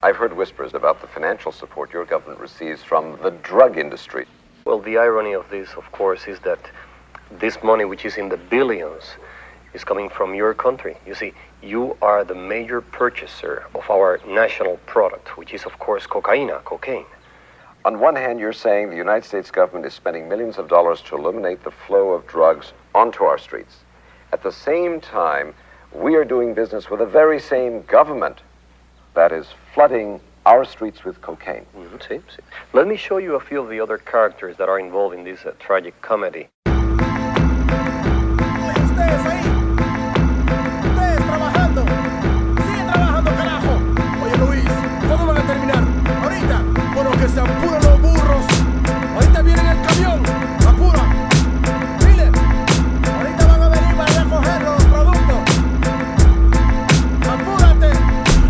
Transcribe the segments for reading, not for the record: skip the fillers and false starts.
I've heard whispers about the financial support your government receives from the drug industry. Well, the irony of this, of course, is that this money, which is in the billions, is coming from your country. You see, you are the major purchaser of our national product, which is, of course, cocaine. On one hand, you're saying the United States government is spending millions of dollars to eliminate the flow of drugs onto our streets. At the same time, we are doing business with the very same government that is flooding our streets with cocaine. Sí. Let me show you a few of the other characters that are involved in this tragic comedy.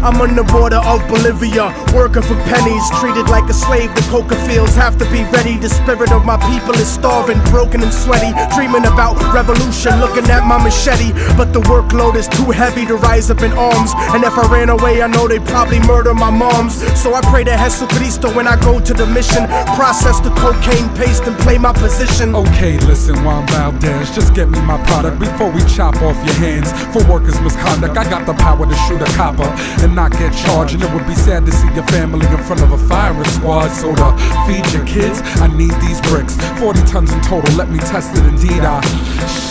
I'm on the border of Bolivia, working for pennies, treated like a slave. The coca fields have to be ready. The spirit of my people is starving, broken and sweaty, dreaming about revolution, looking at my machete. But the workload is too heavy to rise up in arms, and if I ran away, I know they'd probably murder my moms. So I pray to Jesucristo when I go to the mission, process the cocaine paste and play my position. Okay, listen, Juan Valdez, just get me my product before we chop off your hands for workers' misconduct. I got the power to shoot a copper and not get charged, and it would be sad to see your family in front of a firing squad. So to feed your kids, I need these bricks, 40 tons in total, let me test it. Indeed,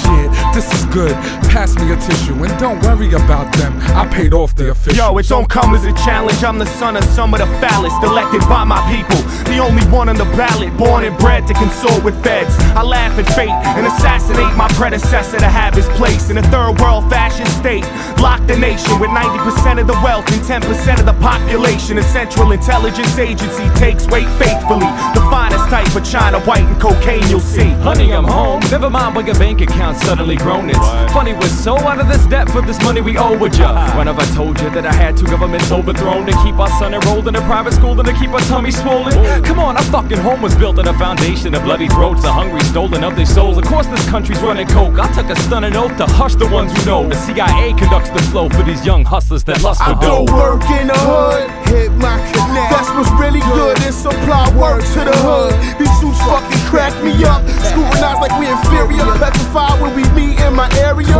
shit, this is good, pass me a tissue, and don't worry about them, I paid off the official. Yo, it don't come as a challenge, I'm the son of some of the foulest, elected by my people, the only one on the ballot, born and bred to consort with feds. I laugh at fate and assassinate my predecessor to have his place in a third world fascist state. Lock the nation with 90% of the wealth and 10% of the population. A Central Intelligence Agency takes weight faithfully. The finest type of China white and cocaine you'll see. Honey, I'm home, never mind when your bank account suddenly grown. It's funny, we're so out of this debt for this money we owe with ya. When have I told you that I had two governments overthrown to keep our son enrolled in a private school and to keep our tummy swollen? Come on, our fucking home was built on a foundation of bloody throats, the hungry stolen of their souls. Of course this country's running coke. I took a stunning oath to hush the ones who know. The CIA conducts the flow for these young hustlers that lust for dough. I go work in the hood, hit my connect. That's what's really good, and supply work to the hood. These suits fucking crack me up, scrutinized like we inferior, petrified when we meet in my area.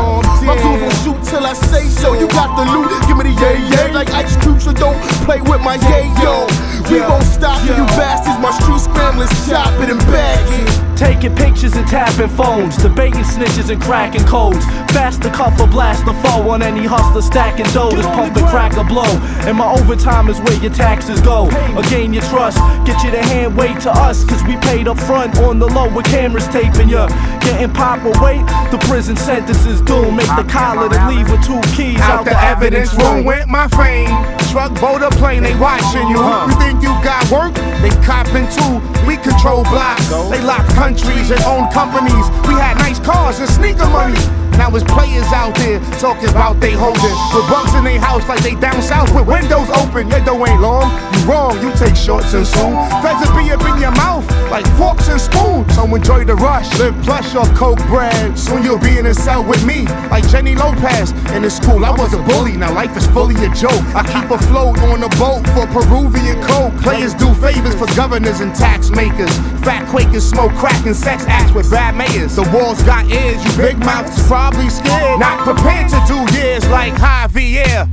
My goons will shoot till I say so. You got the loot, give me the yay like Ice Cube, so don't play with my yayo. We won't stop for you bastards, my street scramblers chop it and bag it. Taking pictures and tapping phones, debating snitches and cracking codes. Fast to cuff or blast the foe on any hustler stacking doughs. Pump and crack a blow, and my overtime is where your taxes go. Or gain your trust, get you to hand wait to us, cause we paid up front on the low with cameras taping ya. Getting pop or wait, the prison sentence is doomed. Make the collar to leave with 2 keys out the evidence room. Went my fame, truck, boat, or plane, they watching you. You think you got work? They copping too. We control blocks, they lock countries and own companies. We had nice cars and sneaker money. Now it's players out there talking about they holding with bugs in their house like they down south with windows open. Your dough ain't long, you wrong, you take shorts and soon. Feds will be up in your mouth like forks and spoons. So enjoy the rush, live plush off coke bread. Soon you'll be in a cell with me like Jenny Lopez. In the school I was a bully, now life is fully a joke. I keep afloat on a boat for Peruvian coke. Players do favors for governors and tax makers. Fat Quakers smoke crack and sex acts with bad mayors. The walls got ears, you big mouths probably scared, not prepared to do years like Javier.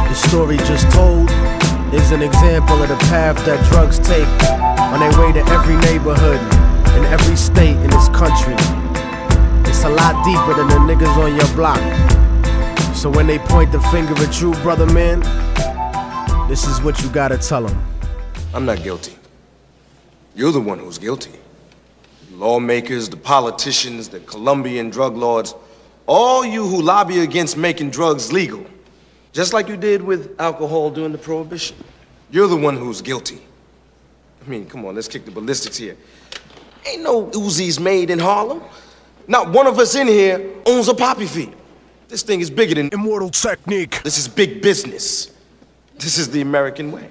The story just told is an example of the path that drugs take on their way to every neighborhood in every state in this country. It's a lot deeper than the niggas on your block. So when they point the finger at you, brother man, this is what you gotta tell them. I'm not guilty. You're the one who's guilty. Lawmakers, the politicians, the Colombian drug lords, all you who lobby against making drugs legal, just like you did with alcohol during the Prohibition. You're the one who's guilty. I mean, come on, let's kick the ballistics here. Ain't no Uzis made in Harlem. Not one of us in here owns a poppy field. This thing is bigger than Immortal technique. This is big business. This is the American way.